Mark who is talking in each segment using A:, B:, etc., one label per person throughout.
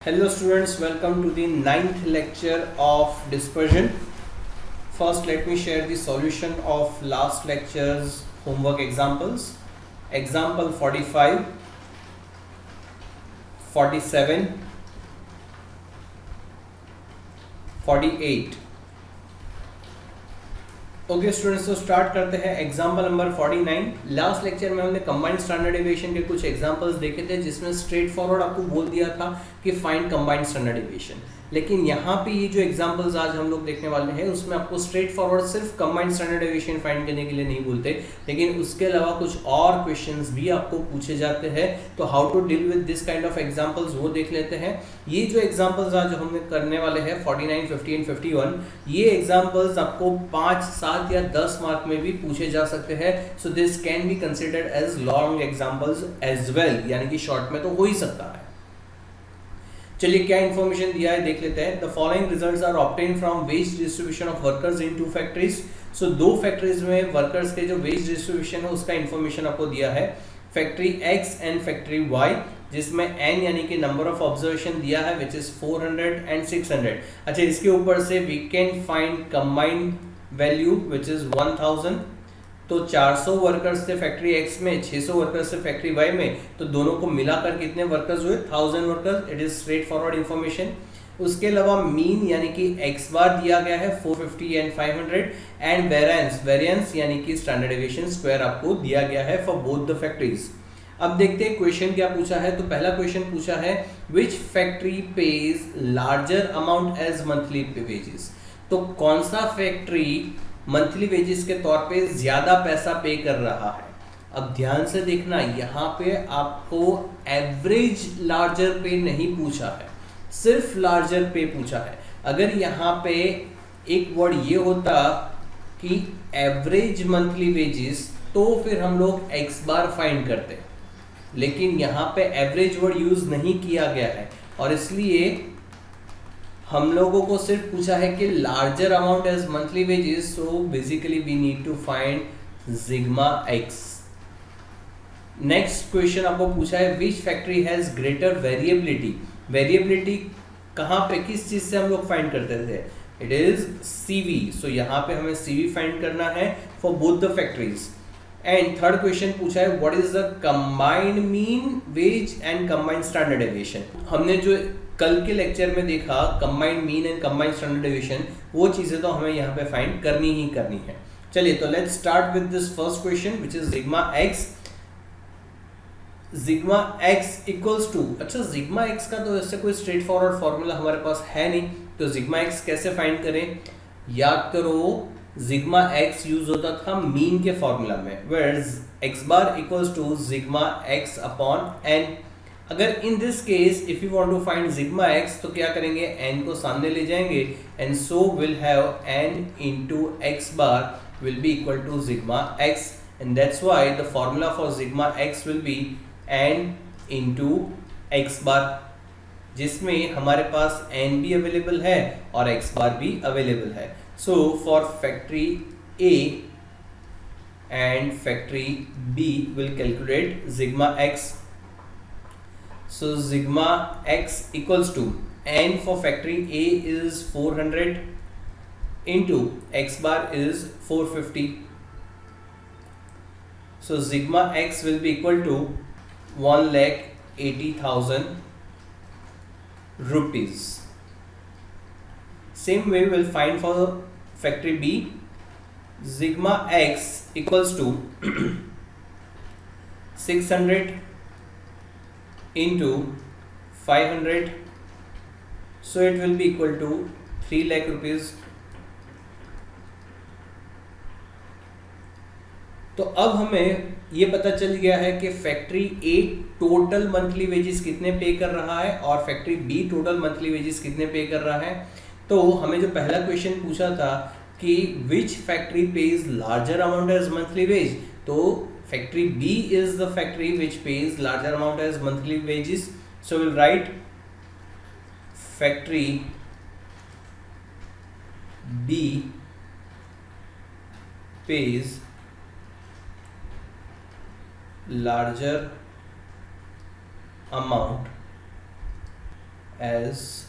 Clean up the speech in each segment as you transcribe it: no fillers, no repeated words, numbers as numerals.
A: Hello students, welcome to the ninth lecture of dispersion. First let me share the solution of last lecture's homework examples. Example 45, 47, 48. Okay students, तो start करते हैं example number 49। Last lecture में हमने combined standard deviation के कुछ examples देखे थे जिसमें स्ट्रेट फॉरवर्ड आपको बोल दिया था कि फाइंड कंबाइंड स्टैंडर्ड डेविएशन। लेकिन यहाँ पे ये जो एग्जांपल्स आज हम लोग देखने वाले हैं उसमें आपको स्ट्रेट फॉरवर्ड सिर्फ कंबाइंड स्टैंडर्ड डेविएशन फाइंड करने के लिए नहीं बोलते, लेकिन उसके अलावा कुछ और क्वेश्चंस भी आपको पूछे जाते हैं। तो how to deal with this kind of examples वो देख लेते हैं। ये जो एग्जांपल्स आज हम करने वाले हैं 49, 50 एंड 51, ये एग्जांपल्स आपको 5, 7 या 10 मार्क में भी पूछे जा सकते हैं। So this can be considered as long examples as well, यानी कि शॉर्ट में तो हो ही सकता है। चलिए क्या इन्फॉर्मेशन दिया है देख लेते हैं। The following results are obtain from wage distribution of workers in 2 factories. So 2 factories में वर्कर्स के जो वेज डिस्ट्रीब्यूशन है उसका इन्फॉर्मेशन आपको दिया है। Factory X and factory Y, जिसमें n यानी कि नंबर ऑफ ऑब्जर्वेशन दिया है विच इज 400 एंड 600। अच्छा, इसके ऊपर से we can find combined value which is 1000। तो 400 वर्कर्स थे फैक्ट्री एक्स में, 600 वर्कर्स थे फैक्ट्री वाई में, तो दोनों को मिलाकर कितने वर्कर्स हुए? 1000 workers. It is straight forward information. उसके अलावा मीन यानी कि एक्स बार दिया गया है 450 एंड 500, एंड वेरिएंस यानी कि स्टैंडर्ड डेविएशन स्क्वायर आपको दिया गया है फॉर बोथ द फैक्ट्रीज। अब देखते हैं क्वेश्चन क्या पूछा है। तो पहला क्वेश्चन पूछा है which factory pays larger amount as monthly wages. तो कौन सा फैक्ट्री मंथली वेजेस के तौर पे ज्यादा पैसा पे कर रहा है। अब ध्यान से देखना, यहाँ पे आपको एवरेज लार्जर पे नहीं पूछा है, सिर्फ लार्जर पे पूछा है। अगर यहाँ पे एक वर्ड ये होता कि एवरेज मंथली वेजेस तो फिर हम लोग एक्स बार फाइंड करते, लेकिन यहाँ पे एवरेज वर्ड यूज नहीं किया गया है और इसलिए हम लोगों को सिर्फ पूछा है कि larger amount as monthly wages. So basically we need to find sigma x. Next question आपको पूछा है which factory has greater variability. Variability कहाँ पे, किस चीज से हम लोग फाइंड करते थे? It is CV. सो यहाँ पे हमें सीवी फाइंड करना है for both the factories. And third question पूछा है what is the combined mean wage and combined standard deviation. हमने जो कल के लेक्चर में देखा combined mean and combined standard deviation, वो चीजें तो हमें यहाँ पे फाइंड करनी ही करनी है। चलिए तो let's start with this first question which is sigma X. Sigma X equals to, अच्छा सिग्मा एक्स का तो ऐसे कोई स्ट्रेट फॉरवर्ड फॉर्मूला हमारे पास है नहीं, तो सिग्मा एक्स कैसे फाइंड करें? याद करो सिग्मा एक्स यूज होता था मीन के फॉर्मूला में, where x bar equals to sigma x upon n. अगर in this case if you want to find sigma x तो क्या करेंगे? n को सामने ले जाएंगे and so will have n into x bar will be equal to sigma x, and that's why the formula for sigma x will be n into x bar, जिसमें हमारे पास n भी अवेलेबल है और x bar भी available है। So for factory A and factory B will calculate sigma x. So sigma x equals to n for factory A is 400 into x bar is 450. So sigma x will be equal to 1,80,000 rupees. Same way we will find for factory B. Sigma x equals to 600 into 500, so it will be equal to 3 lakh rupees. तो अब हमें ये पता चल गया है कि factory A total monthly wages कितने पे कर रहा है और factory B total monthly wages कितने पे कर रहा है। तो हमें जो पहला क्वेश्चन पूछा था कि which factory pays larger amount as monthly wage, तो factory B is the factory which pays larger amount as monthly wages. So we'll write factory B pays larger amount as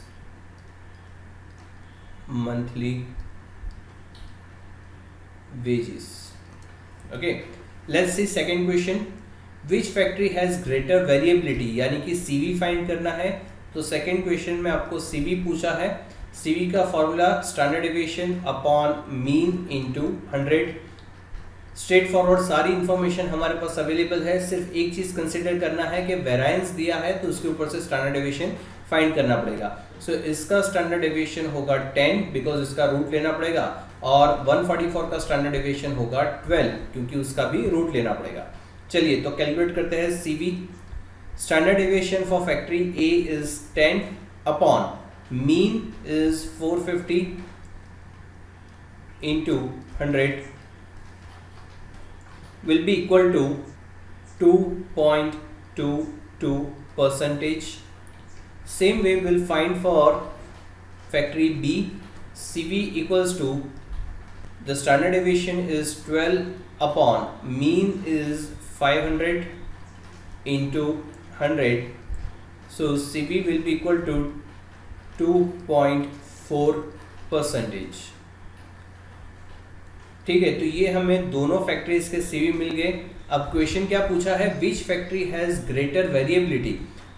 A: monthly wages. Okay, let's see second question. Which factory has greater variability, यानी कि CV find करना है. तो second question में आपको CV पूछा है. CV का formula standard deviation upon mean into 100. Straight forward सारी इंफॉर्मेशन हमारे पास अवेलेबल है. सिर्फ एक चीज कंसिडर करना है कि वेरिएंस दिया है तो उसके ऊपर से स्टैंडर्ड डेविएशन फाइंड करना पड़ेगा. सो इसका स्टैंडर्ड डेविएशन होगा 10 बिकॉज इसका रूट लेना पड़ेगा, और 144 का स्टैंडर्ड डेविएशन होगा 12 क्योंकि उसका भी रूट लेना पड़ेगा. चलिए तो कैलकुलेट करते हैं. CV standard deviation for factory A is 10 upon mean is 450 into 100 will be equal to 2.22%. Same way we'll find for factory B. CV equals to, the standard deviation is 12 upon mean is 500 into 100. So CV will be equal to 2.4%. ठीक है, तो ये हमें दोनों factories के CV मिल गए. अब question क्या पूछा है, which factory has greater variability.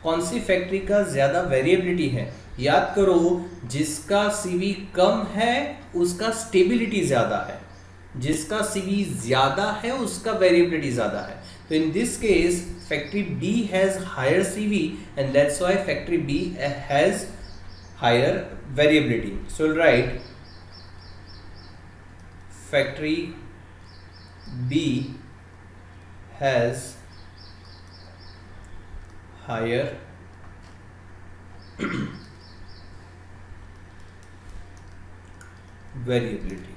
A: कौन सी फैक्ट्री का ज्यादा वेरिएबिलिटी है. याद करो, जिसका CV कम है उसका स्टेबिलिटी ज्यादा है, जिसका CV ज्यादा है उसका वेरिएबिलिटी ज्यादा है. तो in this case factory B has higher CV and that's why factory B has higher variability. So right factory B has higher variability.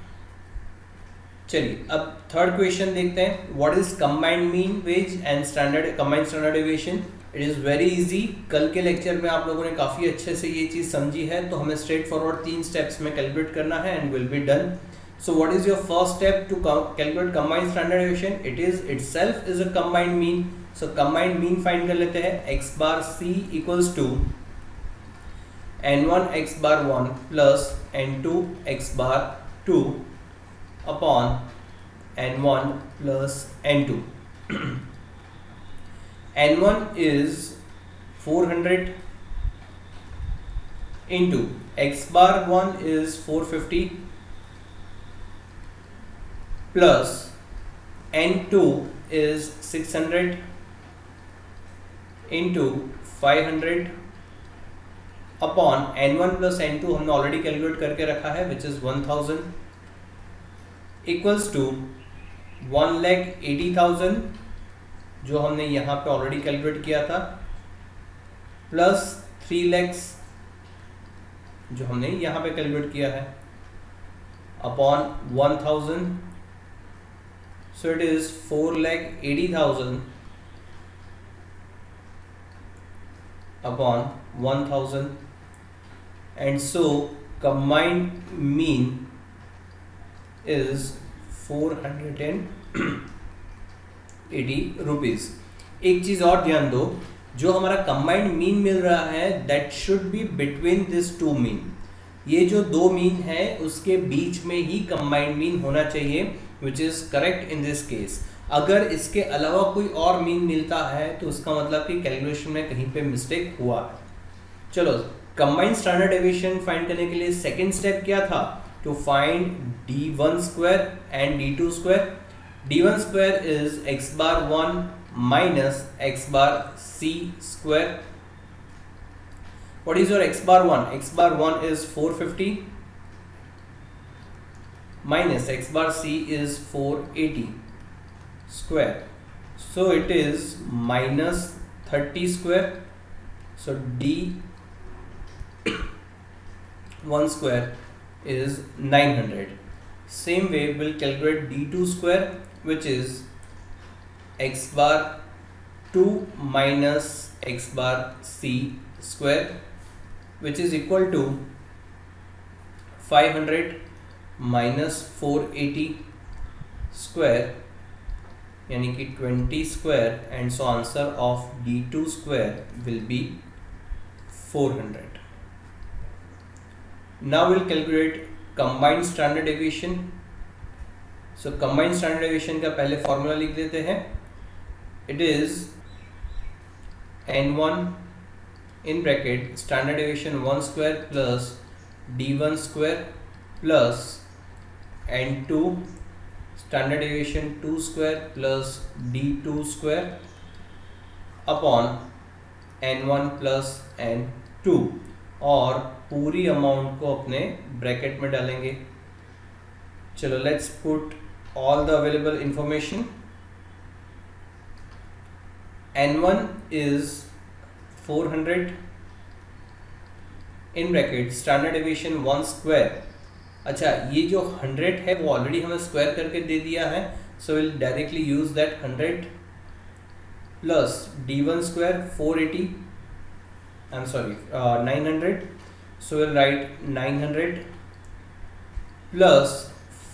A: चलिए अब थर्ड क्वेश्चन देखते हैं. What is combined mean wage and standard combined standard deviation. It is very easy. कल के lecture में आप लोगों ने काफ़ी अच्छे से ये चीज़ समझी है, तो हमें स्ट्रेट फॉरवर्ड 3 स्टेप्स में कैलकुलेट करना है and will be done. So what is your first step to calculate combined standard deviation? It is itself is a combined mean. So combined mean find कर लेते हैं. X bar C equals to N1 X bar 1 plus N2 X bar 2 upon N1 plus N2. N1 is 400 into X bar 1 is 450 plus N2 is 600 into 500 upon N1 plus N2 हमने already calculate करके रखा है which is 1000 equals to 1,80,000 जो हमने यहाँ पे already calculate किया था, प्लस 3 lakhs जो हमने यहाँ पे कैलकुलेट किया है upon 1000. So it is 4,80,000 upon 1000, and so combined mean is 480 rupees. एक चीज और ध्यान दो, जो हमारा कंबाइंड मीन मिल रहा है that should be between this two mean. ये जो दो मीन है उसके बीच में ही कंबाइंड मीन होना चाहिए, which is correct in this case. अगर इसके अलावा कोई और मीन मिलता है तो उसका मतलब कि कैलकुलेशन में कहीं पे मिस्टेक हुआ है. चलो कंबाइंड स्टैंडर्ड डेविएशन फाइंड करने के लिए सेकंड स्टेप क्या था, to find d1 square and d2 square. d1 square is x bar 1 minus x bar c square. What is your x bar 1? x bar 1 is 450 minus x bar c is 480 square, so it is minus 30 square. So d1 square is 900. Same way we'll calculate d2 square, which is x bar 2 minus x bar c square, which is equal to 500 minus 480 square, यानी कि 20 square, and so answer of d2 square will be 400. Now we'll calculate combined standard deviation. So combined standard deviation का पहले formula लिख देते हैं. It is n1 in bracket standard deviation 1 square plus d1 square plus n2 standard deviation 2 square plus d2 square upon n1 plus n2 और पूरी amount को अपने bracket में डालेंगे. चलो let's put all the available information. n1 is 400 in bracket standard deviation 1 square. अच्छा, ये जो 100 है वो ऑलरेडी हमें स्क्वायर करके दे दिया है, so will directly use that 100 plus d1 square 480, I am sorry 900, so will right 900 plus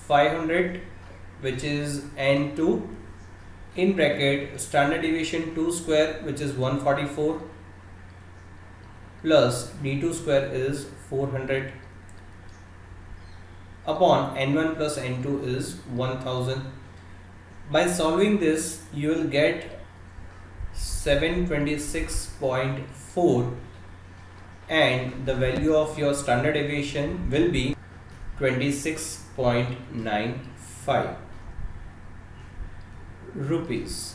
A: 500 which is n2 in bracket standard deviation 2 square which is 144 plus d2 square is 400 upon n1 plus n2 is 1000. By solving this you will get 726.4 and the value of your standard deviation will be 26.95 rupees.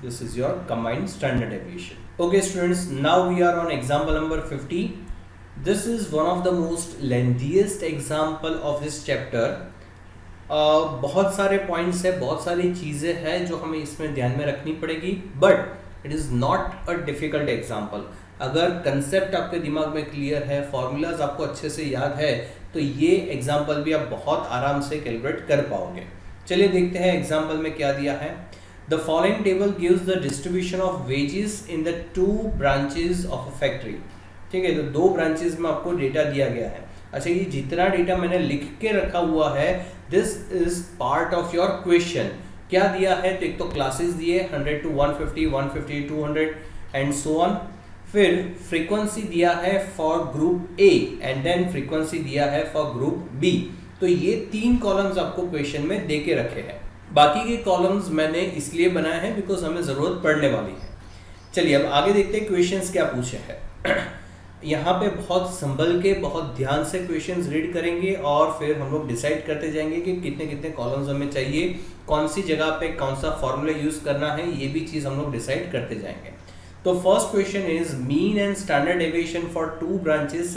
A: This is your combined standard deviation. Okay students, now we are on example number 50. This is one of the most lengthiest example of this chapter. बहुत सारे points है, बहुत सारी चीज़ें हैं जो हमें इसमें ध्यान में रखनी पड़ेगी, but it is not a difficult example. अगर कंसेप्ट आपके दिमाग में क्लियर है, फॉर्मूलाज आपको अच्छे से याद है, तो ये एग्जाम्पल भी आप बहुत आराम से कैलकुलेट कर पाओगे. चलिए देखते हैं एग्जाम्पल में क्या दिया है. The following table gives the distribution of wages in the 2 branches of a factory. ठीक है, तो 2 ब्रांचेस में आपको डेटा दिया गया है. अच्छा, ये जितना डेटा मैंने लिख के रखा हुआ है, this is part of your question. क्या दिया है, तो एक तो क्लासेस दिए 100 to 150, 150 to 200 and so on. फिर फ्रीक्वेंसी दिया है for group A and then frequency दिया है फॉर ग्रुप बी. तो ये 3 कॉलम्स आपको क्वेश्चन में दे के रखे हैं. बाकी के कॉलम्स मैंने इसलिए बनाए हैं बिकॉज हमें ज़रूरत पड़ने वाली है. चलिए अब आगे देखते हैं क्वेश्चंस क्या पूछे हैं. यहाँ पे बहुत संभल के, बहुत ध्यान से क्वेश्चंस रीड करेंगे और फिर हम लोग डिसाइड करते जाएंगे कि कितने कितने कॉलम्स हमें चाहिए, कौन सी जगह पे कौन सा फॉर्मूला यूज़ करना है, ये भी चीज़ हम लोग डिसाइड करते जाएंगे. तो first question is mean and standard deviation for 2 branches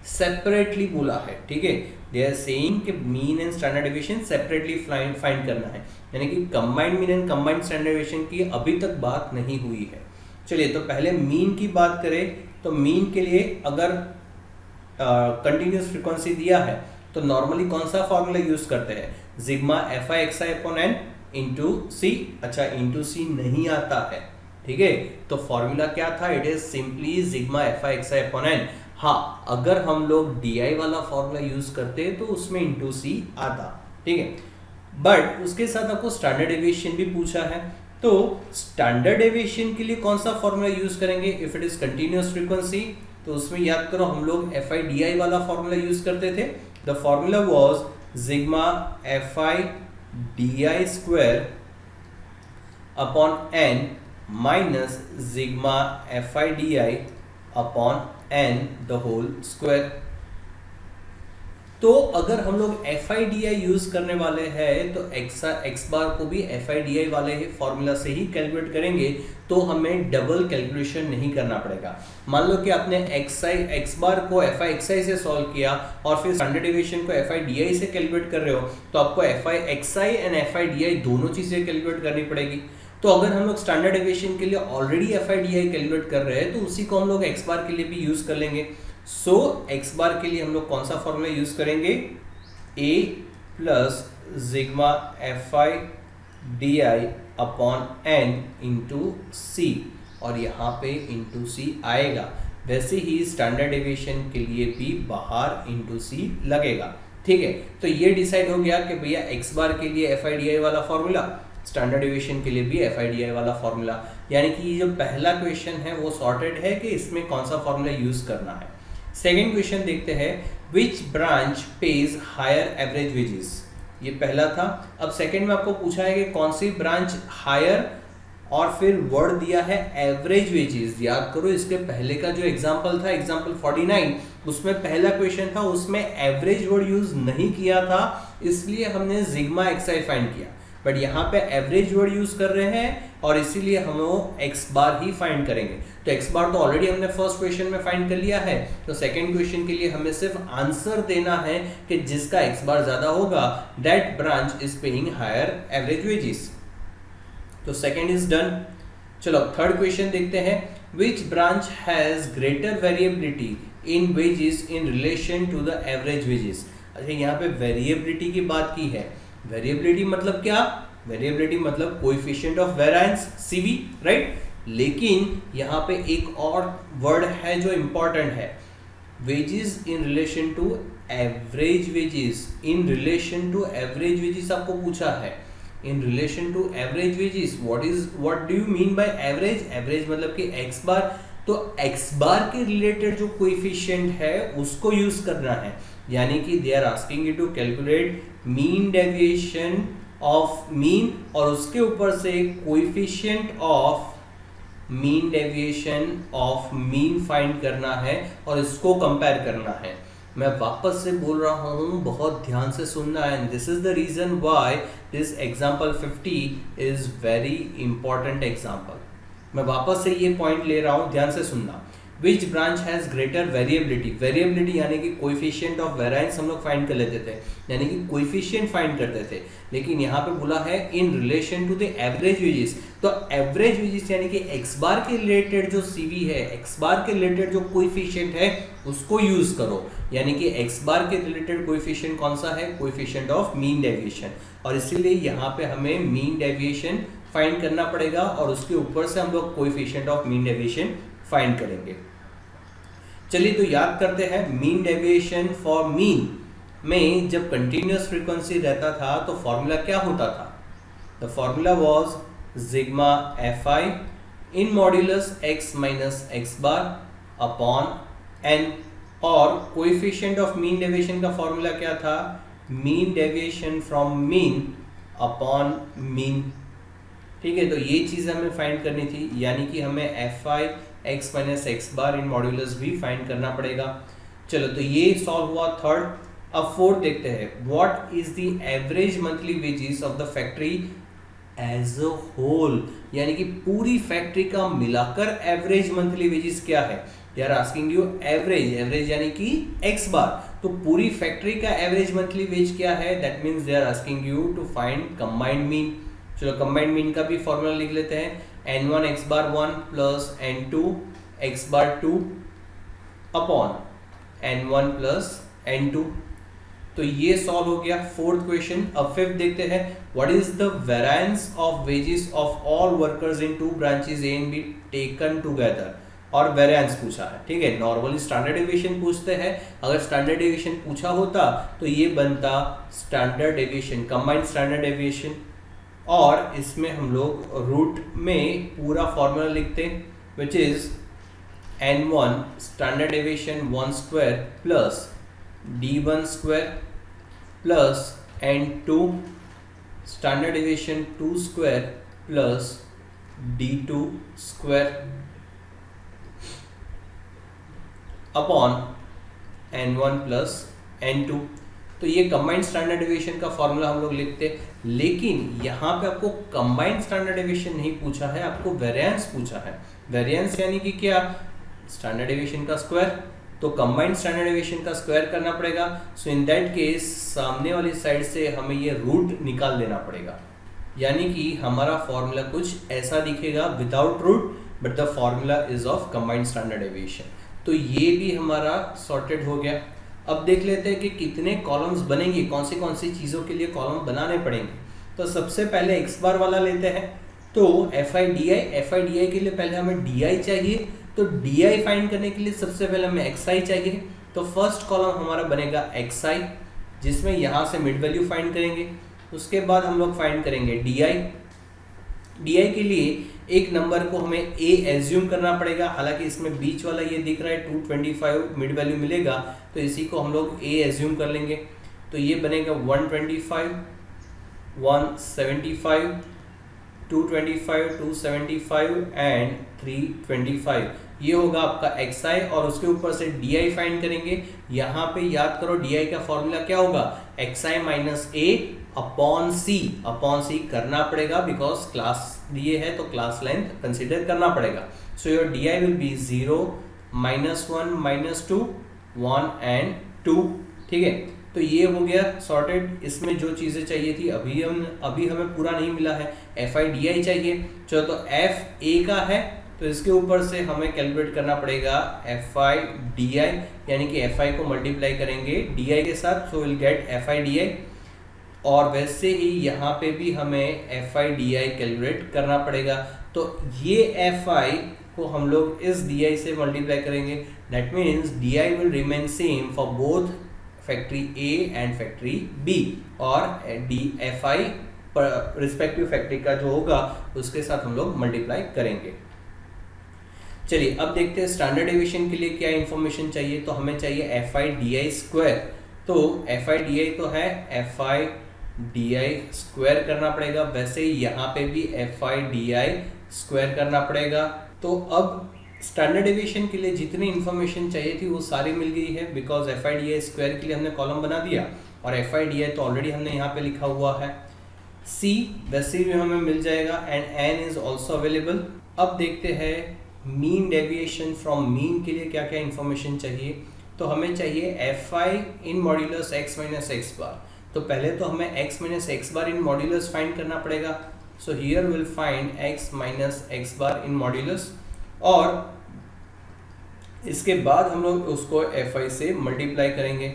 A: separately बोला है. ठीक है, दे आर सेइंग कि mean and standard deviation separately find करना है, यानी कि combined mean and combined standard deviation की अभी तक बात नहीं हुई है. चलिए तो पहले मीन की बात करें, तो मीन के लिए अगर कंटिन्यूस फ्रीक्वेंसी दिया है तो नॉर्मली कौन सा फॉर्मूला यूज करते हैं, sigma fi xi upon n into C. अच्छा, इंटू सी नहीं आता है. ठीक है, तो फॉर्मूला क्या था, it is simply sigma fi xi upon n. हाँ, अगर हम लोग di वाला फॉर्मूला यूज करते तो उसमें इंटू सी आता. ठीक है, बट उसके साथ आपको स्टैंडर्ड डेविएशन भी पूछा है. तो स्टैंडर्ड डेविएशन के लिए कौन सा फॉर्मूला यूज करेंगे, if it is continuous frequency, तो उसमें याद करो हम लोग fi di वाला फॉर्मूला यूज करते थे. The formula was sigma fi di square upon n minus sigma fi di upon n the whole square. तो अगर हम लोग fi di यूज करने वाले हैं तो x बार को भी fi di वाले फॉर्मूला से ही कैलकुलेट करेंगे, तो हमें डबल कैलकुलेशन नहीं करना पड़ेगा. मान लो कि आपने x बार को fi xi से सॉल्व किया और फिर स्टैंडर्ड डेविएशन को fi di से कैलकुलेट कर रहे हो, तो आपको fi xi and fi di दोनों चीजें कैलकुलेट करनी पड़ेगी. तो अगर हम लोग स्टैंडर्ड डेविएशन के लिए ऑलरेडी fi di कैलकुलेट कर रहे हैं तो उसी को हम लोग x बार के लिए भी यूज कर लेंगे. सो x बार के लिए हम लोग कौन सा फॉर्मूला यूज करेंगे, a plus sigma fi di upon n into C, और यहाँ पे इंटू सी आएगा. वैसे ही स्टैंडर्ड डेविएशन के लिए भी बाहर इंटू सी लगेगा. ठीक है, तो ये डिसाइड हो गया कि भैया x बार के लिए fi di वाला फॉर्मूला, स्टैंडर्ड डेविएशन के लिए भी fi di वाला फॉर्मूला. यानी कि ये जो पहला क्वेश्चन है वो सॉर्टेड है कि इसमें कौन सा फॉर्मूला यूज करना है. सेकेंड क्वेश्चन देखते हैं, which branch pays higher average wages. ये पहला था। अब सेकेंड में आपको पूछा है कि कौन सी ब्रांच हायर और फिर वर्ड दिया है एवरेज वेजेस। याद करो इसके पहले का जो एग्जांपल था, एग्जांपल 49, उसमें पहला क्वेश्चन था, उसमें एवरेज वर्ड यूज नहीं किया था, इसलिए हमने सिग्मा एक्सआई फाइंड किया। बट यहाँ पे एवरेज वर्ड यूज कर रहे हैं और इसीलिए हम लोग एक्स बार ही फाइंड करेंगे। तो एक्स बार तो ऑलरेडी हमने फर्स्ट क्वेश्चन में फाइंड कर लिया है, तो सेकंड क्वेश्चन के लिए हमें सिर्फ आंसर देना है कि जिसका एक्स बार ज्यादा होगा that branch is paying higher average wages. तो सेकंड इज डन। चलो थर्ड क्वेश्चन देखते हैं, which branch has greater variability in wages in relation to the average wages. अच्छा, यहाँ पे वेरिएबिलिटी की बात की है। वेरिएबिलिटी मतलब क्या? वेरिएबिलिटी मतलब coefficient of variance CV, right. लेकिन यहाँ पे एक और वर्ड है जो इंपॉर्टेंट है, wages in relation to average wages. In relation to average wages आपको पूछा है, in relation to average wages. What do you mean by average? Average मतलब कि एक्स बार, तो एक्स बार के रिलेटेड जो कोएफिशिएंट है उसको यूज करना है। यानी कि they are asking you to calculate mean deviation of mean और उसके ऊपर से coefficient of mean deviation of mean find करना है और इसको कंपेयर करना है। मैं वापस से बोल रहा हूं, बहुत ध्यान से सुनना है। And this is the reason why this example 50 is very important example. मैं वापस से ये पॉइंट ले रहा हूं, ध्यान से सुनना। विच branch has greater variability. Variability यानी कि कोएफिशिएंट ऑफ वेरिएंस हम लोग फाइंड कर लेते थे, यानी कि कोएफिशिएंट फाइंड करते थे। लेकिन यहाँ पे बोला है in relation to the average wages, तो एवरेज वेजेस यानी कि एक्स बार के रिलेटेड जो CV है, एक्स बार के रिलेटेड जो कोएफिशिएंट है उसको यूज करो। यानी कि एक्स बार के रिलेटेड कोएफिशिएंट कौन सा है? Coefficient of mean deviation. और इसीलिए यहाँ पे हमें मीन डेविएशन फाइंड करना पड़ेगा और उसके ऊपर से हम लोग coefficient of mean deviation find करेंगे। चलिए तो याद करते हैं, मीन डेविएशन फॉर मीन में जब कंटिन्यूअस फ्रीक्वेंसी रहता था तो फॉर्मूला क्या होता था? The formula was sigma fi in modulus x minus x bar upon n, और कोएफिशिएंट ऑफ मीन डेविएशन का फॉर्मूला क्या था? Mean deviation from mean upon mean. ठीक है, तो ये चीज हमें फाइंड करनी थी, यानी कि हमें fi x माइनस एक्स बार इन मॉड्यूलस भी फाइंड करना पड़ेगा। चलो तो ये सॉल्व हुआ थर्ड। अब फोर्थ देखते हैं, what is the average monthly wages of the factory as a whole. यानी कि पूरी फैक्ट्री का मिलाकर एवरेज मंथली वेजेस क्या है? They are asking you average, average यानी कि एक्स बार, तो पूरी फैक्ट्री का एवरेज मंथली वेज क्या है? That means they are asking you to find combined mean. चलो कंबाइंड मीन का भी फॉर्मूला लिख लेते हैं, n1 x bar 1 plus n2 x bar 2 upon n1 plus n2। तो ये सॉल्व हो गया फोर्थ क्वेश्चन। अब फिफ्थ देखते हैं, what is the variance of wages of all workers in two branches A and B taken together. और variance पूछा है, ठीक है। नॉर्मली स्टैंडर्ड डेविएशन पूछते हैं, अगर स्टैंडर्ड डेविएशन पूछा होता तो ये बनता standard deviation, combined standard deviation, और इसमें हम लोग रूट में पूरा फॉर्मूला लिखते which is n1 standard deviation 1 square plus d1 square plus n2 standard deviation 2 square plus d2 square upon n1 plus n2। तो ये कंबाइंड स्टैंडर्ड डेविएशन का फॉर्मूला हम लोग लिखते, लेकिन यहाँ पे आपको कंबाइंड स्टैंडर्ड डेविएशन नहीं पूछा है, आपको वेरिएंस पूछा है। वेरिएंस यानी कि क्या? स्टैंडर्ड डेविएशन का स्क्वायर, तो कंबाइंड स्टैंडर्ड डेविएशन का स्क्वायर करना पड़ेगा। सो इन दैट केस सामने वाली साइड से हमें ये रूट निकाल देना पड़ेगा, यानी कि हमारा फॉर्मूला कुछ ऐसा दिखेगा without root, but the formula is of combined standard deviation. तो ये भी हमारा सॉर्टेड हो गया। अब देख लेते हैं कि कितने कॉलम्स बनेंगे, कौन सी चीज़ों के लिए कॉलम बनाने पड़ेंगे। तो सबसे पहले एक्स बार वाला लेते हैं, तो FI DI के लिए पहले हमें DI चाहिए, तो DI फाइंड करने के लिए सबसे पहले हमें XI चाहिए। तो फर्स्ट कॉलम हमारा बनेगा XI, जिसमें यहाँ से मिड वैल्यू फाइंड करेंगे। उसके बाद हम लोग फाइंड करेंगे DI के लिए एक नंबर को हमें a एज्यूम करना पड़ेगा, हालांकि इसमें बीच वाला ये दिख रहा है 225 मिड वैल्यू मिलेगा, तो इसी को हम लोग a एज्यूम कर लेंगे। तो ये बनेगा 125, 175, 225, 275 एंड 325। ये होगा आपका xi और उसके ऊपर से di फाइंड करेंगे। यहाँ पे याद करो di का फॉर्मूला क्या होगा, xi minus a upon c करना पड़ेगा बिकॉज क्लास दिए है तो क्लास लेंथ कंसिडर करना पड़ेगा। So your di will be 0, -1, -2, 1 and 2। ठीक है, तो ये हो गया सॉर्टेड। इसमें जो चीज़ें चाहिए थी अभी हमें पूरा नहीं मिला है, fi di चाहिए। चलो तो f a का है तो इसके ऊपर से हमें कैलकुलेट करना पड़ेगा fi di, यानी कि fi को मल्टीप्लाई करेंगे di के साथ, सो विल गेट fi di। और वैसे ही यहाँ पे भी हमें fi di कैलकुलेट करना पड़ेगा। तो ये fi को हम लोग इस di से मल्टीप्लाई करेंगे, that means di will remain same for both factory A and factory B, और fi रिस्पेक्टिव फैक्ट्री का जो होगा उसके साथ हम लोग मल्टीप्लाई करेंगे। चलिए अब देखते हैं स्टैंडर्ड डेविएशन के लिए क्या इंफॉर्मेशन चाहिए। तो हमें चाहिए fi di स्क्वायर। तो fi di तो है fi di स्क्वायर करना पड़ेगा, वैसे ही यहाँ पे भी fi di स्क्वायर करना पड़ेगा। तो अब स्टैंडर्ड डेविएशन के लिए जितनी इंफॉर्मेशन चाहिए थी वो सारी मिल गई है, बिकॉज fi di स्क्वायर के लिए हमने कॉलम बना दिया और fi di तो ऑलरेडी हमने यहाँ पे लिखा हुआ है। c वैसे भी हमें मिल जाएगा and n is also available. अब देखते हैं मीन डेविएशन फ्रॉम मीन के लिए क्या क्या इंफॉर्मेशन चाहिए। तो हमें चाहिए fi इन मॉड्यूलस x माइनस एक्स बार। तो पहले तो हमें x माइनस एक्स बार इन मॉड्यूलस फाइंड करना पड़ेगा। So here will find x minus x bar in modulus, और इसके बाद हम लोग उसको fi से मल्टीप्लाई करेंगे।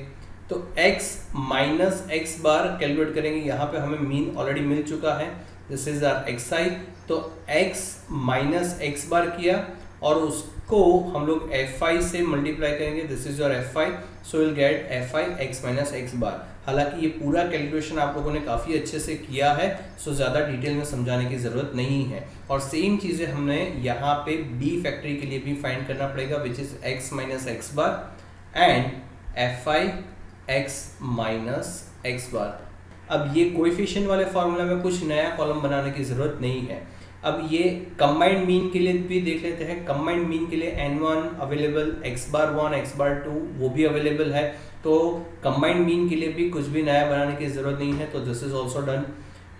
A: तो x minus x bar calculate करेंगे। यहाँ पे हमें मीन ऑलरेडी मिल चुका है, दिस इज आवर xi। तो x माइनस एक्स बार किया और उसको हम लोग fi से मल्टीप्लाई करेंगे, this is your fi। So will get fi x minus x bar. हालांकि ये पूरा कैलकुलेशन आप लोगों ने काफ़ी अच्छे से किया है, सो ज़्यादा डिटेल में समझाने की ज़रूरत नहीं है। और सेम चीज़ें हमने यहाँ पे b फैक्ट्री के लिए भी फाइंड करना पड़ेगा, which is x minus x bar and fi x minus x bar. अब ये कोएफिशिएंट वाले फार्मूला में कुछ नया कॉलम बनाने की ज़रूरत नहीं है। अब ये कंबाइंड मीन के लिए भी देख लेते हैं। कंबाइंड मीन के लिए n1 available, x bar 1, x bar 2 वो भी अवेलेबल है। तो कंबाइंड मीन के लिए भी कुछ भी नया बनाने की ज़रूरत नहीं है, तो this is also done.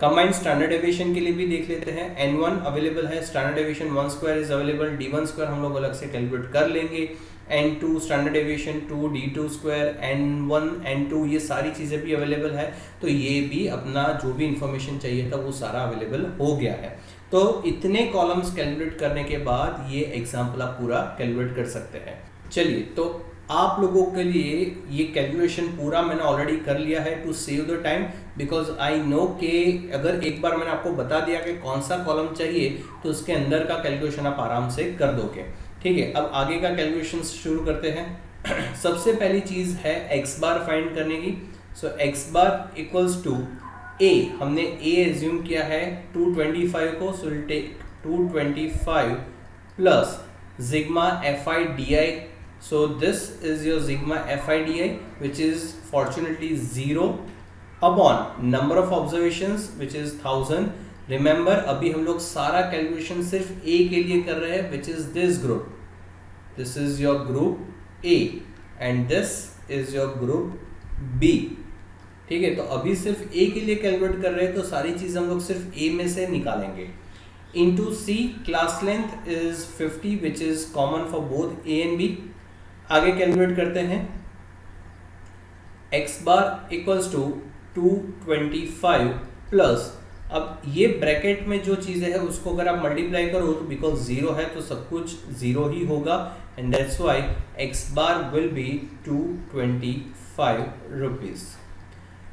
A: Combined standard deviation के लिए भी देख लेते हैं। n1 अवेलेबल है, standard deviation 1 square is available, d1 square हम लोग अलग से कैलकुलेट कर लेंगे, n2 standard deviation 2, d2 square, n1 n2 ये सारी चीज़ें भी अवेलेबल है। तो ये भी अपना जो भी इंफॉर्मेशन चाहिए था वो सारा अवेलेबल हो गया है। तो इतने कॉलम्स कैलकुलेट करने के बाद ये एग्जाम्पल आप पूरा कैलकुलेट कर सकते हैं। चलिए तो आप लोगों के लिए ये कैलकुलेशन पूरा मैंने ऑलरेडी कर लिया है to save the time, because I know कि अगर एक बार मैंने आपको बता दिया कि कौन सा कॉलम चाहिए तो उसके अंदर का कैलकुलेशन आप आराम से कर दोगे। ठीक है, अब आगे का कैलकुलेशन शुरू करते हैं। सबसे पहली चीज़ है एक्स बार फाइंड करने की। So x bar equals to a, हमने a एज्यूम किया है 225 को, so will take 225 plus sigma fi di। So this is your sigma fi di which is fortunately 0 upon number of observations which is 1000। Remember अभी हम लोग सारा calculation सिर्फ a के लिए कर रहे हैं, which is this group, this is your group a and this is your group b। ठीक है, तो अभी सिर्फ a के लिए कैलकुलेट कर रहे हैं, तो सारी चीज़ हम लोग सिर्फ a में से निकालेंगे। Into c, class length is 50 which is common for both a and b। आगे कैलकुलेट करते हैं। x bar equals to 225 plus, अब ये ब्रैकेट में जो चीज़ें है उसको अगर आप मल्टीप्लाई करो तो बिकॉज 0 है तो सब कुछ 0 ही होगा, and that's why x bar will B 225 rupees.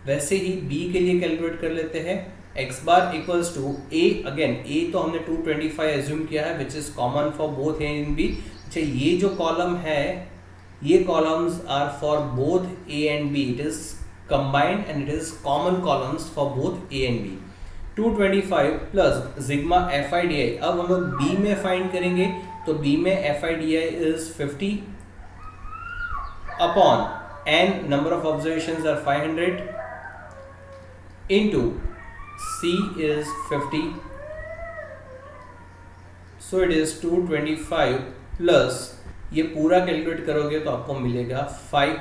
A: वैसे ही b के लिए कैलकुलेट कर लेते हैं। x bar equals to a, again a तो हमने 225 एज्यूम किया है which is common for both a and b। अच्छा, ये जो कॉलम है ये columns are for both a and b, it is combined and it is common columns for both a and b। 225 plus sigma F I D I. अब हम लोग B में find करेंगे, तो बी में F I D I is 50 upon N number of observations are 500 into C is 50, so it is 225 plus ये पूरा calculate करोगे तो आपको मिलेगा 5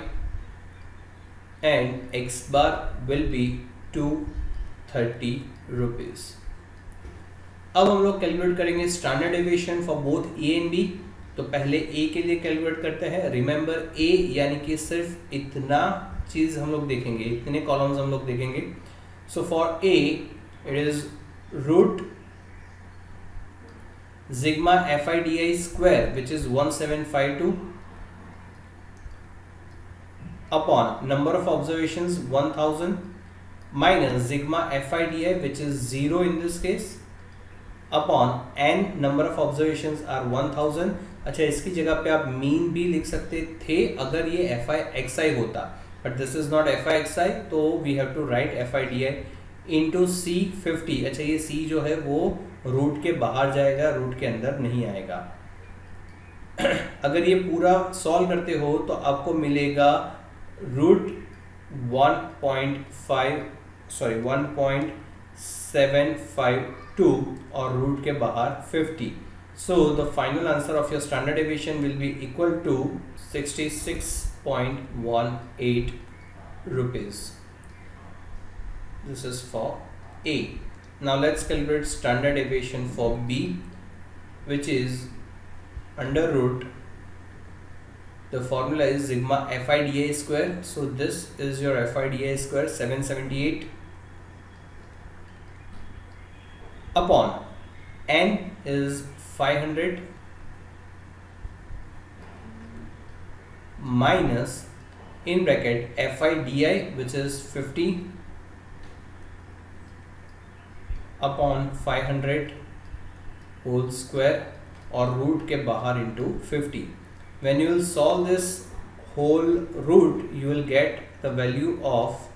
A: and x bar will be 230 rupees. अब हम लोग कैलकुलेट करेंगे standard deviation for both A and B. तो पहले ए के लिए कैलकुलेट करते हैं। रिमेंबर ए यानी कि सिर्फ इतना चीज हम लोग देखेंगे, इतने कॉलम्स हम लोग देखेंगे। So for A it is root sigma F I D I square which is 1752 upon number of observations 1000 minus sigma FIDI which is 0 in this case upon n number of observations are 1000। अच्छा, इसकी जगह पे आप mean भी लिख सकते थे अगर ये FIXI होता, but this is not FIXI, तो we have to write FIDI into C 50। अच्छा, ये C जो है वो रूट के बाहर जाएगा, रूट के अंदर नहीं आएगा। अगर ये पूरा सॉल्व करते हो तो आपको मिलेगा रूट 1.752 और रूट के बाहर 50। So the final answer of your standard deviation will be equal to 66.18 rupees. This is for A. Now let's calculate standard deviation for B, which is under root, the formula is sigma FIDI square. So this is your FIDI square 778 upon n is 500 minus in bracket FIDI which is 50 upon 500 whole square और root के बाहर into 50. When you will solve this whole root, you will get the value of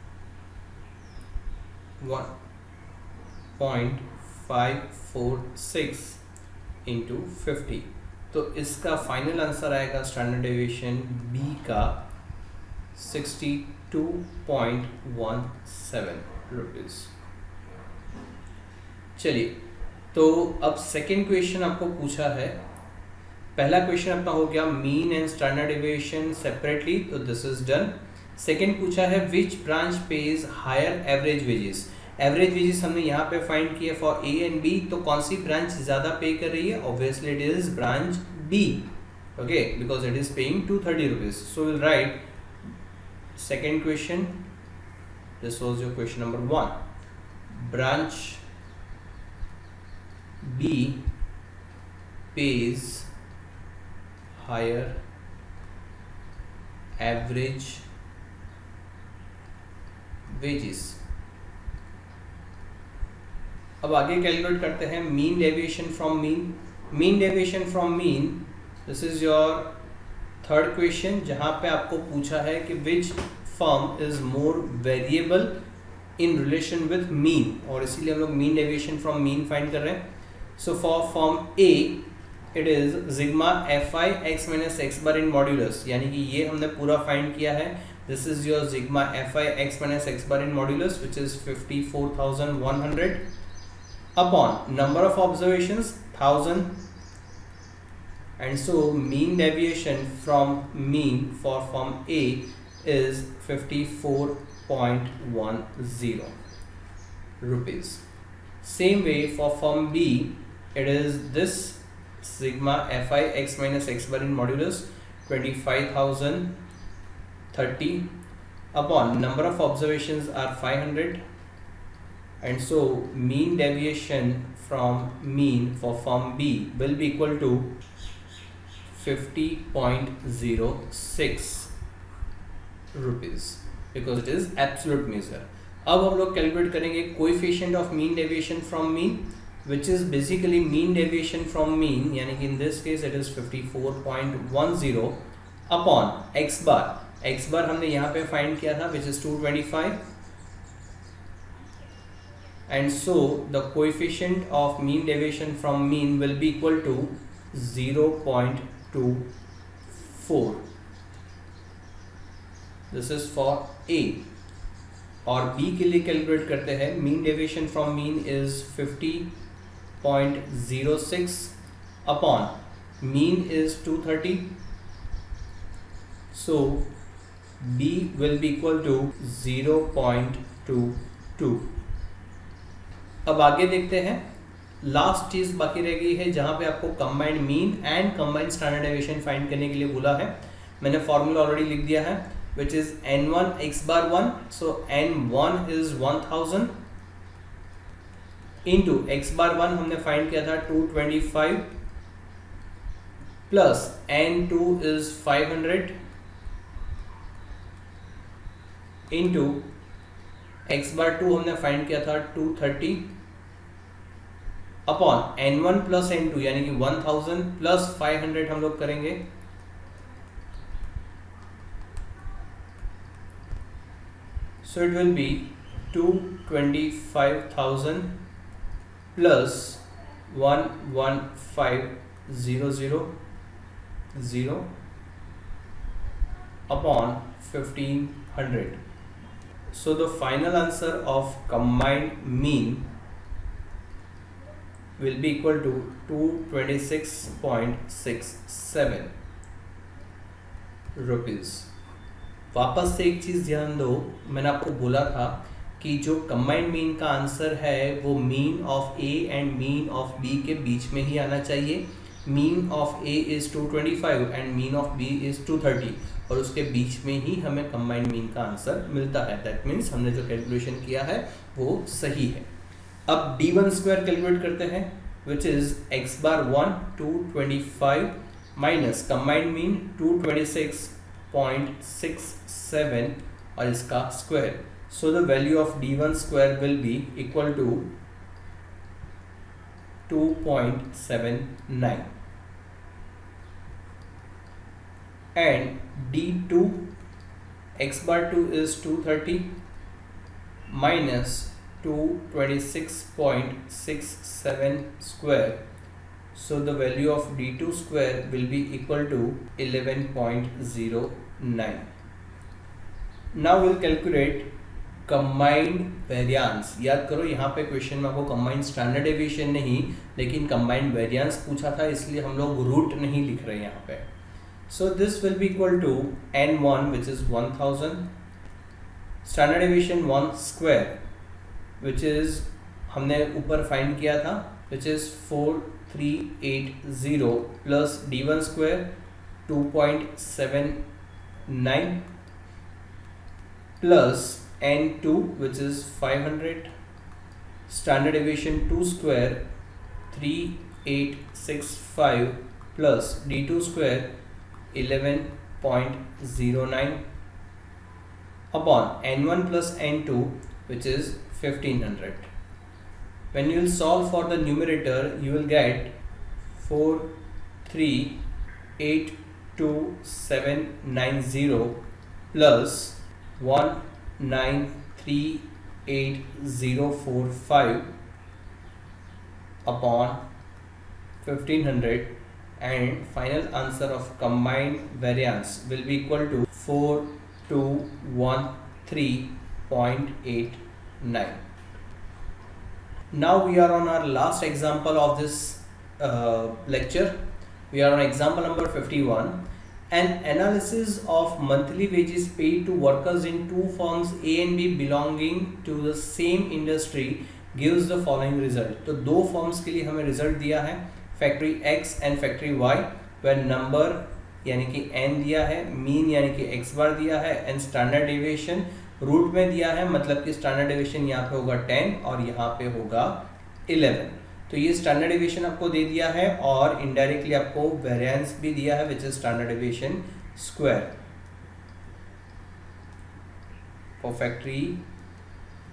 A: 1.546 into 50. तो इसका final answer आएगा standard deviation B का 62.17 rupees. चलिए, तो अब सेकेंड क्वेश्चन आपको पूछा है। पहला क्वेश्चन अपना हो गया mean and standard deviation separately, तो दिस इज डन। सेकेंड पूछा है which branch pays higher average wages. Average wages हमने यहाँ पे फाइंड किया फॉर ए एंड बी, तो कौन सी ब्रांच ज़्यादा पे कर रही है? Obviously it is branch B, okay, because it is paying 230 rupees. So will write second question, this was your question number 1। Branch B pays higher average wages। अब आगे calculate करते हैं mean deviation from mean. Mean deviation from mean, this is your third question, जहां पे आपको पूछा है कि which firm is more variable in relation with mean, और इसीलिए हम लोग mean deviation from mean find कर रहे हैं। So for form A, it is sigma fi x minus x bar in modulus, यानी कि ये हमने पूरा फाइंड किया है। This is your sigma fi x minus x bar in modulus, which is 54,100 upon number of observations 1000, and so mean deviation from mean for form A is 54.10 rupees. Same way for form B, it is this sigma fi x minus x bar in modulus 25,030 upon number of observations are 500, and so mean deviation from mean for form B will be equal to 50.06 rupees because it is absolute measure. अब हम लोग calculate करेंगे coefficient of mean deviation from mean, which is basically mean deviation from mean, यानी कि in this case it is 54.10 upon x bar. X bar हमने यहाँ पे find किया था which is 225 and so the coefficient of mean deviation from mean will be equal to 0.24. This is for A. और B के लिए calculate करते हैं, mean deviation from mean is 50.06 upon mean is 230, so B will be equal to 0.22। अब आगे देखते हैं, last चीज बाकी रह गई है जहां पे आपको combined mean and combined standard deviation find करने के लिए बोला है। मैंने फॉर्मूला ऑलरेडी लिख दिया है, which is n1 x bar 1, so n1 is 1000 into x bar 1 हमने फाइंड किया था 225 plus n2 is 500 into x bar 2 हमने फाइंड किया था 230 अपॉन n1 प्लस n2 यानी कि 1000 प्लस 500 हम लोग करेंगे, so it will be 225,000 plus 115,000 upon 1500. So the final answer of combined mean will be equal to 226.67 rupees. वापस से एक चीज़ ध्यान दो, मैंने आपको बोला था कि जो कंबाइंड मीन का आंसर है वो mean of A and mean of B के बीच में ही आना चाहिए। Mean of A is 225 and mean of B is 230 और उसके बीच में ही हमें कंबाइंड मीन का आंसर मिलता है। दैट मीन्स हमने जो कैलकुलेशन किया है वो सही है। अब d1 स्क्वायर कैलकुलेट करते हैं, which is x bar 1 225 minus combined mean 226.67 और इसका square, so the value of d1 square will be equal to 2.79 and d2 x bar 2 is 230 minus 226.67 square, so the value of d2 square will be equal to 11.09. Now we'll calculate combined variance. याद करो यहाँ पे question में आपको combined standard deviation नहीं लेकिन combined variance पूछा था, इसलिए हम लोग रूट नहीं लिख रहे हैं यहाँ पे। So this will be equal to n1 which is 1000 standard deviation 1 square which is हमने ऊपर फाइंड किया था which is 4380 plus d1 square 2.79 plus n2 which is 500 standard deviation 2 square 3865 plus d2 square 11.09 upon n1 plus n2 which is 1500. When you will solve for the numerator, you will get 4382,790 plus 1938,045 upon 1500, and final answer of combined variance will be equal to 4213.89. Now we are on our last example of this lecture. We are on example number 51. An analysis of monthly wages paid to workers in two firms A and B belonging to the same industry gives the following result. तो दो firms के लिए हमें result दिया है, factory X and factory Y, where number यानी कि n दिया है, मीन यानी कि x बार दिया है एंड स्टैंडर्ड डेविएशन रूट में दिया है, मतलब कि स्टैंडर्ड डेविएशन यहाँ पे होगा 10 और यहाँ पे होगा 11। तो ये स्टैंडर्ड डेविएशन आपको दे दिया है और इनडायरेक्टली आपको वेरिएंस भी दिया है which is standard deviation square for factory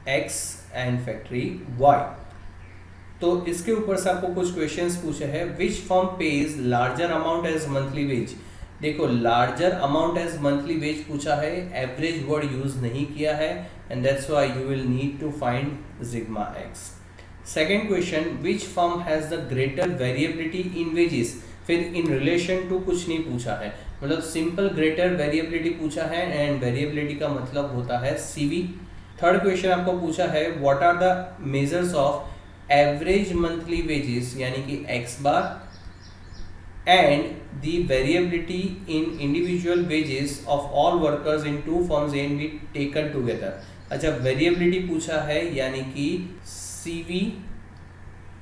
A: X and factory Y। तो इसके ऊपर से आपको कुछ क्वेश्चंस पूछे हैं, which firm pays larger amount as monthly wage, देखो larger amount as monthly wage पूछा है, एवरेज वर्ड यूज नहीं किया है, and that's why you will need to find sigma x. Second question, which firm has the greater variability in wages, फिर in relation to कुछ नहीं पूछा है, मतलब सिंपल ग्रेटर वेरिएबिलिटी पूछा है, एंड वेरिएबिलिटी का मतलब होता है सीवी। थर्ड क्वेश्चन आपको पूछा है, what are the measures of average monthly wages यानी कि x bar and the variability in individual wages of all workers in two firms A and B taken together। अच्छा variability पूछा है यानी कि CV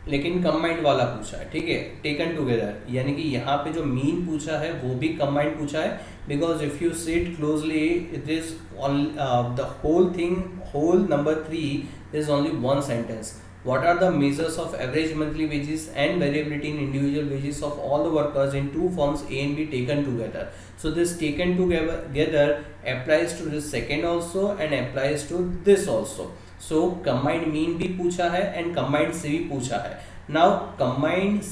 A: लेकिन कंबाइंड वाला पूछा है, ठीक है, टेकन टुगेदर यानी कि यहाँ पे जो मीन पूछा है वो भी कंबाइंड पूछा है, because if you see it closely it is the whole thing, whole number 3 is only one sentence. What are the measures of average monthly wages and variability in individual wages of all the workers in two firms A and B taken together? So this taken together applies to this second also and applies to this also. So combined mean भी पूछा है and combined CV पूछा है। Now combined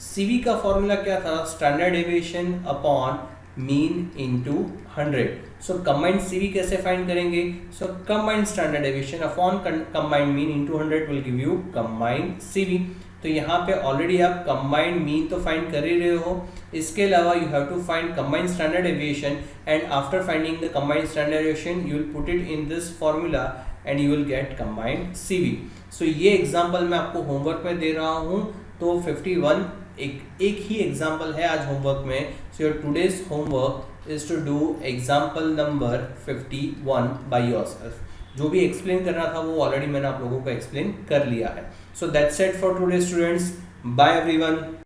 A: CV का formula क्या था? Standard deviation upon mean into 100। So combined CV कैसे find करेंगे? So combined standard deviation upon combined mean into 100 will give you combined CV. तो यहाँ पे ऑलरेडी आप कंबाइंड मीन तो फाइंड कर ही रहे हो, इसके अलावा you have to find combined standard deviation, and after finding the combined standard deviation you will put it in this formula and you will get combined CV. So ये example मैं आपको homework में दे रहा हूँ, तो 51 एक ही एग्जाम्पल है आज होमवर्क में। So your today's homework is to do example number 51 by yourself. जो भी एक्सप्लेन करना था वो ऑलरेडी मैंने आप लोगों को एक्सप्लेन कर लिया है। So that's it for today students, bye everyone.